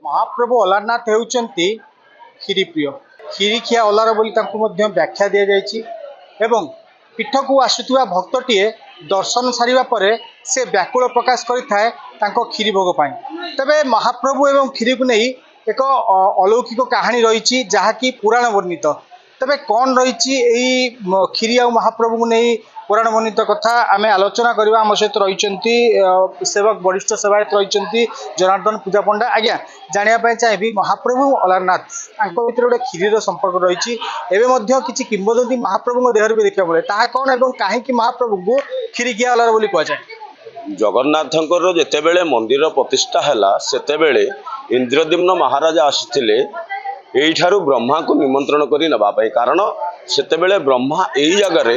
महाप्रभु अलारनाथ होउचंती क्षीरी प्रिय क्षीरी खिया अलार बोली तांको मध्य व्याख्या दिया जायछि एवं पीठ को आसुवा भक्तटीए दर्शन सारिबा परे से व्याकुल प्रकाश करिथाए तांको क्षीरी भोग पाई। तबे महाप्रभु एवं क्षीरी को नहीं एक अलौकिक कहानी रही जहाँकि पुराण वर्णित। तबे कौन रही क्षीरी आ महाप्रभु को नहीं पुराण वर्णित कथा आम आलोचना करवा। आम सहित रही सेवक वरिष्ठ सेवायत रही जनार्दन पूजा पंडा। आज्ञा जानापी चाहिए महाप्रभु अलारनाथ भर गोटे क्षीर संपर्क रही कि किंवदंती महाप्रभु देहर भी देखा मिले ता कौन और कहीं महाप्रभु को क्षीरी खिया अलार बोली कहुए। जगन्नाथंकर जेतेबेले मंदिर प्रतिष्ठा हैला सेतेबेले इंद्रद्युम्न महाराजा आसिथिले एइठारु ब्रह्मा को निमंत्रण करी नबा पाई। कारण सेतेबेले ब्रह्मा एई जगह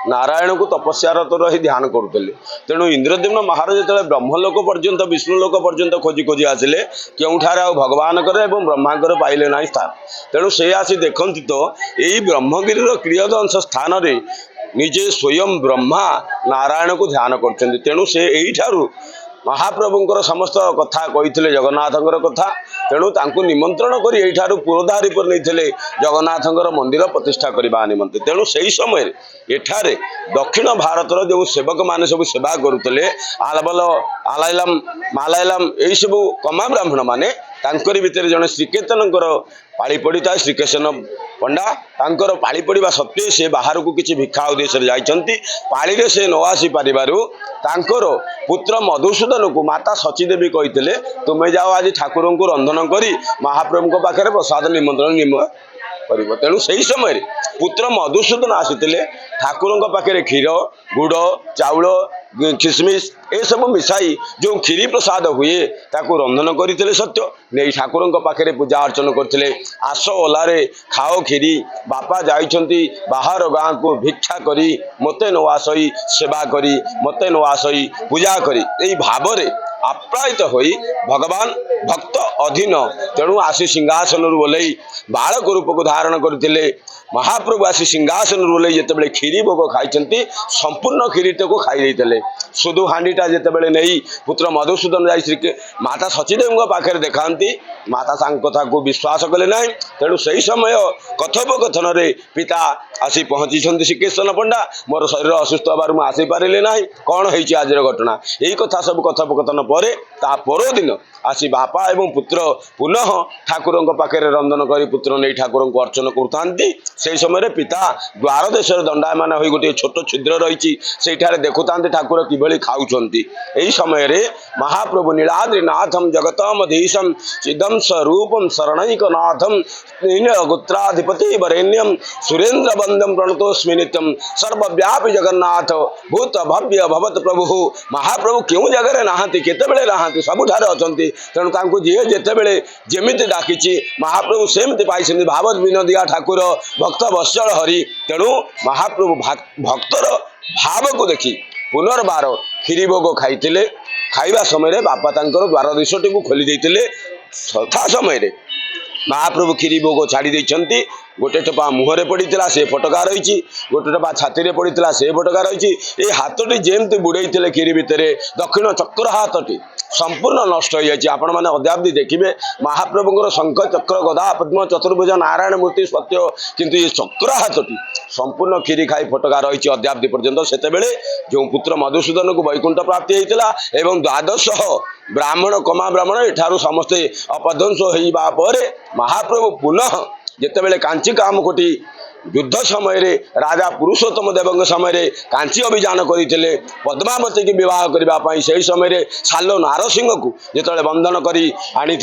नारायण को तपस्यारत रही ध्यान करुले। तेणु इंद्रद्युम्न महाराज जो ब्रह्मलोक पर्यंत विष्णुलोक पर्यंत खोजी खोजी आसिले केउठार आ भगवान एवं ब्रह्मांकर पाइले ना स्थान। तेणु से आसी देखती तो यही ब्रह्मगिरी क्रियदंश स्थान रे निजे स्वयं ब्रह्मा नारायण को ध्यान कर। तेणु से यहीठारु महाप्रभुंकर समस्त कथा कही जगन्नाथंकर कथा। तेणु तांको निमंत्रण कर यहीठारु पुरोधारी पर नहीं जगन्नाथंकर मंदिर प्रतिष्ठा करने निमंत्रण। तेणु से समय एठारे दक्षिण भारतर जो सेवक माने सब सेवा करुले आलबल आलाइलम मालाइलम यही सब कमा ब्राह्मण माने तांकरी भितर जड़े श्रीकीर्तनकर पाली पड़ी था श्रीकृष्ण पंडा तांकर पाली पड़ा सत्वे से बाहर को किसी भिक्षा उद्देश्य जाइछंती। पाली रे से न आसी पारिबारु तांकर पुत्र मधुसूदन को माता सचीदेवी कही तुम्हें जाओ आज ठाकुर को रंधन करी महाप्रभु पाखे प्रसाद निमंत्रण कर। तेणु से समय पुत्र मधुसूदन आसी ठाकुर पाखे क्षीर गुड़ चाउल किसमिश ए सब मिसाई जो क्षीरी प्रसाद हुए ताकू रंधन करते सत्य नहीं ठाकुर पाखे पूजा अर्चन करते। आस ओलारे खाओ क्षीरी बापा जाइछंती बाहर गाँ को भिक्षा करी मते न आसई सेवा करी मते न आसई पूजा करी यही भाव में आप्लायित होई भगवान भक्त अधीन। तेणु आसी सिंहासन बोलई बालक रूप को धारण करते। महाप्रभु आसी सिंहासन रोले जितेबाला क्षीरी भोग खाई संपूर्ण क्षीरी को खाई सुधु हांडीटा जितेबाला नहीं पुत्र मधुसूदन जा श्री माता सचीदेवी पाखे देखाती माता कथा को विश्वास कले ना। तेणु से समय कथोपकथन रे पिता आसी पहुंची श्रीकृष्ण पंडा मोर शरीर असुस्थ हबार मुझे आसी पारे ना कौन होती आज घटना यही कथा सब कथोपकथन पर दिन आसी बापा एवं पुत्र पुनः ठाकुर पाखे रंधन कर पुत्र नहीं ठाकुर को अर्चन करता। से समय पिता द्वार देश दंडायमान हो गोटे छोट छिद्र रही से देखुता ठाकुर किभली खाऊंट। यही समय महाप्रभु नीलाद्रिनाथम जगतमधीशम चिदम स्वरूपम शरणैकनाथम गोत्राधिपति वरेण्यम सुरेन्द्र बंदम प्रणतोस्मि नित्यम सर्वव्यापी जगन्नाथ भूत भव्य भवत प्रभु। महाप्रभु क्यों जगह नहांती केतेबेले नहांती सबुठार अछंती। तेणु तांको जी जेतेबेले जेमिति डाकिछि महाप्रभु सेमिति पाइछन्ति भावत विनोदिया ठाकुर भक्त वत्सल हरि। तेणु महाप्रभु भक्तर भाव को देखी पुनर्बार क्षीरी भोग खाइतिले। खाइबा समय बापा तांकर द्वार दिशटी को खोली देइतिले। तथा समय महाप्रभु क्षीरी भोग छाड़ी देइछन्ति। गोटे टपा मुहरे पड़ा से फटका रही गोटे टपा छाती पड़ा से फटका रही। ये हाथटी जेमती बुड़े क्षीरी भितर दक्षिण चक्र हाथटी संपूर्ण नष्ट हो जाए। आपण मैंने अद्यावधि देखिए महाप्रभुଙ୍କର शंख चक्र गदा पद्म चतुर्भुज नारायण मूर्ति सत्य किंतु ये चक्र हाथटी संपूर्ण क्षीरी खाई फटका रही अद्यावधि पर्यंत। सेतेबेले जो पुत्र मधुसूदन को वैकुंठ प्राप्ति होता एवं द्वादश ब्राह्मण कमा ब्राह्मण एठारू समस्ते अपध्वंस होइबा परे महाप्रभु पुनः जितेबाला कांची काम कोटी युद्ध समय राजा पुरुषोत्तम देव समय कांची अभियान करते पद्मावती की विवाह करने से समय साल नारसिंह को जिते बंधन कर आनी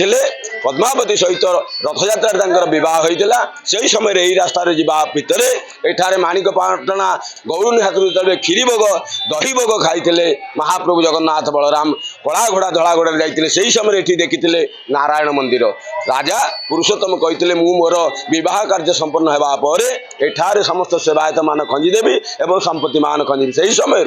पद्मावती सहित रथयात्रा बह होता से समय यही रास्तार जा भितर एठारे माणिकपाटना गौरुणी हाथ जो क्षीरी भोग दही भोग खाई महाप्रभु जगन्नाथ बलराम कला घोड़ा धला घोड़ा जाते से समय ये देखी नारायण मंदिर राजा पुरुषोत्तम कहते मु मोर विवाह कार्य संपन्न होगापर एठारे समस्त सेवायत मान खंजीदेवी एवं संपत्ति मान खंजी से समय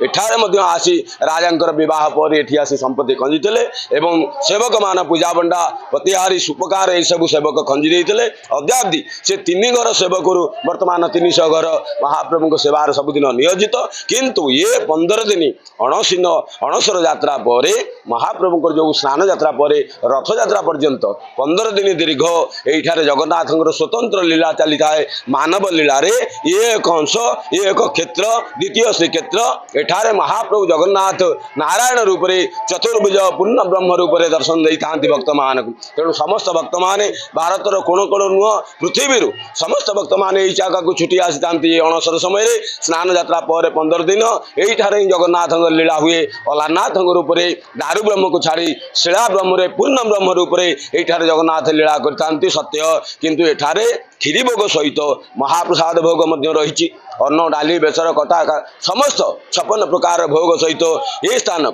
एठारे आसी राजा विवाह पर एठी आसी संपत्ति खंजीते एवं सेवक मान पूजा बंडा प्रतिहारी सुपकार ये सब सेवक खंजी देते अद्यावधि से 3 घर सेवक वर्तमान 300 घर महाप्रभु सेवार सबुदिन नियोजित किंतु ये 15 दिन अणसर यात्रा पर महाप्रभु जो स्नान यात्रा पर रथ यात्रा पर्यंत 15 दिन दीर्घ ये जगन्नाथ स्वतंत्र लीला चली थाए मानव लीला रे ये एक अंश ये एक क्षेत्र द्वितीय श्रीक्षेत्र एठारे महाप्रभु जगन्नाथ नारायण रूप से चतुर्भुज पूर्ण ब्रह्म रूप से दर्शन दे था भक्त मान तेणु समस्त भक्त मैंने भारतर कोण कोण नुह पृथ्वी समस्त भक्त मैंने यही जगह को छुट्टी आसी था अणसर समय स्नान यात्रा पर 15 दिन यही जगन्नाथ लीला हुए अलारनाथ रूप से दारू ब्रह्म को छाड़ी शिला ब्रह्म पूर्ण ब्रह्म रूप से यही जगन्नाथ लीला करते सत्य किंतु एठारे खीरी भोग सहित महाप्रसाद भोग रही अन्न डाली बेसर कटा समस्त 56 प्रकार भोग सहित ये स्थान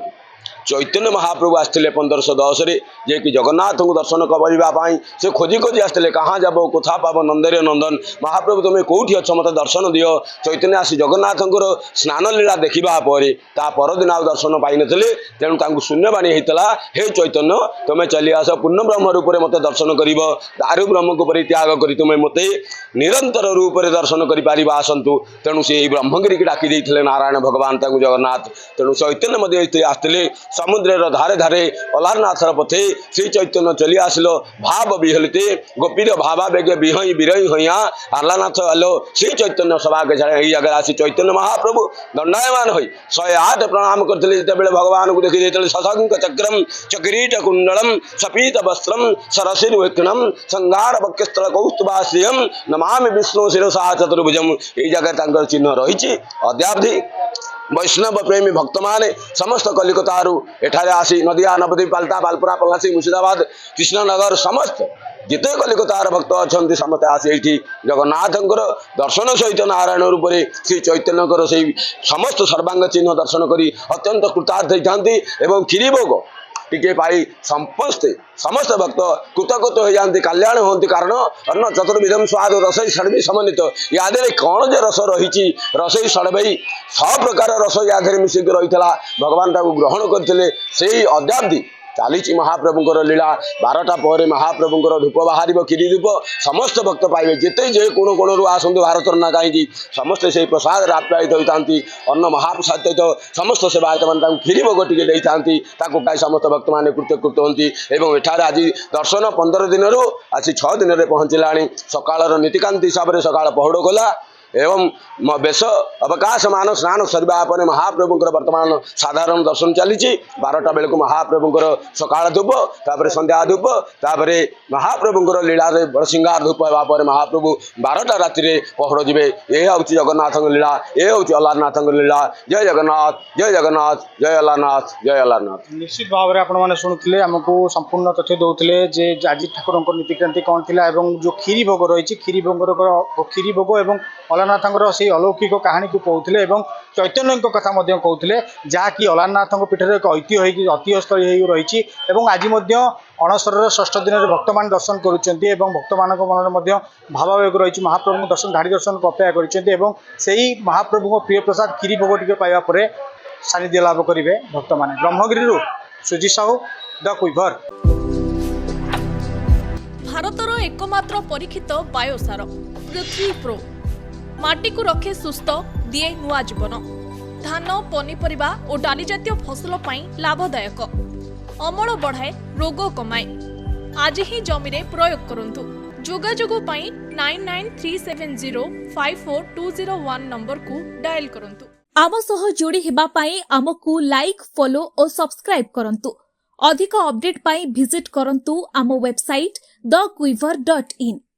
चैतन्य महाप्रभु आसते 1510 जे कि जगन्नाथ को दर्शन करने से खोजी खोजी आसते कहाँ जब कथा पाब नंदरे नंदन महाप्रभु तुम्हें कौटी अच्छ मत दर्शन दियो चैतन्य आसी जगन्नाथ स्नान लीला देखा परदिन आ दर्शन पाई नथिले तेणु शून्यवाणी होता हे चैतन्य तुम्हें चली आस पूर्ण ब्रह्म रूप से मत दर्शन कर दारू ब्रह्म को परित्याग कर तुम्हें मत निरंतर रूप से दर्शन कर आसतु तेणु से ब्रह्मगिरी की डाकी देते नारायण भगवान जगन्नाथ तेणु चैतन्य आसते समुद्र धारे धारे अलारनाथर पथे श्री चैतन्य चली आसिल भाव विहलिते गोपीर भावावेग विहई विरई हइया अलारनाथ आलो श्री चैतन्य सभा के यही जगह आसी चैतन्य महाप्रभु दंडायमान हो 108 प्रणाम करते जिते भगवान को देखी सशंक चक्रम चक्रीट कुंडलम सपीत वस्त्रम सरसिर्विक्षणम संगार वक्षस्थल कौस्तुभाश्रियम नमामि विष्णु शिरसा चतुर्भुजम यही जगह चिन्ह रही अद्यावधि वैष्णव प्रेमी भक्त माने समस्त कलिकतारू एठारे आसी नदिया नवद्वीप पाल्टा पालपुरा पलासी मुर्शिदाबाद कृष्णनगर समस्त जिते कलिकतार भक्त अच्छा समस्त आसी ये जगन्नाथ दर्शन सहित नारायण रूप से श्री चैतन्य से समस्त सर्वांग चिन्ह दर्शन कर अत्यंत कृतार्थ होती एवं खीरी भोग टिके पाई समस्त भक्त कृतकृत हो जाती कल्याण होती कारण अन्न चतुर्विधम स्वाद रसई षडवी समन्वित यादे कौन जे रस रही रसई षडवी 6 प्रकार रस यादे मिसिक रही भगवान ग्रहण करते से अद्यावधि चली महाप्रभुंर लीला 12टा पर महाप्रभुंर धूप बाहर खीरी धूप समस्त भक्त पाइबे जिते जे कोण कोण आसतु भारतर ना कहीं समस्ते से प्रसाद आप्यायित होता अन्न महाप्रसाद सहित समस्त सेवायत मैंने खीरी भोग टे खाई समस्त भक्त मैंने कृतकृत होती एठार आज दर्शन 15 दिन आज 6 दिन में पहुँचला सकाल नीतिकांति हिसाब से सकाल पहड़ गला एवं बेश अवकाश मान स्नान सरिबा पर महाप्रभुंर वर्तमान साधारण दर्शन चली 12टा बेल को महाप्रभुंर सकाल धूप तापर संध्या धूप तापर महाप्रभुंर लीला बड़ सिंगार धूप होगापर महाप्रभु 12टा राति पहड़ जी ये हूँ जगन्नाथ लीला ये हूँ अलारनाथ लीला जय जगन्नाथ जय जगन्नाथ जय अलारनाथ जय अलारनाथ। निश्चित भाव में आपण मैंने शुणुते आमको संपूर्ण तथ्य दौले आज ठाकुर नीतिक्रांति कौन थी जो खीरी भोग रही खीरी भोग और अलारनाथ से अलौकिक कहानी को कहते चैतन्य कथा कहते जहाँकि अलारनाथ पीठर एक ऐतिह्यस्थली रही आज अणसर 6 दिन में भक्त मान दर्शन करुँच भक्त मान मन भावावेग रही महाप्रभु दर्शन धाड़ी दर्शन को अपेक्षा कर महाप्रभु प्रिय प्रसाद खीरी भोग टे पाइबा सानिध्य लाभ करेंगे भक्त मान। ब्रह्मगिरी सुजी साहू द क्विभर। भारतर एकमात्र परीक्षित बायोसार पृथ्वी प्रो माटी को रखे सुस्थ दिए नुआ जीवन धान पनीपरिबा और डाली जातीय फसल लाभदायक अमल बढ़ाए रोग कमाए आज ही जमी रे प्रयोग करंतु जोगाजोग 9937054201 नंबर को डायल करंतु। आम सह जोड़ी हेबा पाई आमको लाइक फॉलो और सब्सक्राइब करंतु। अधिक अपडेट पाई विजिट करंतु आम वेबसाइट thequiver.in।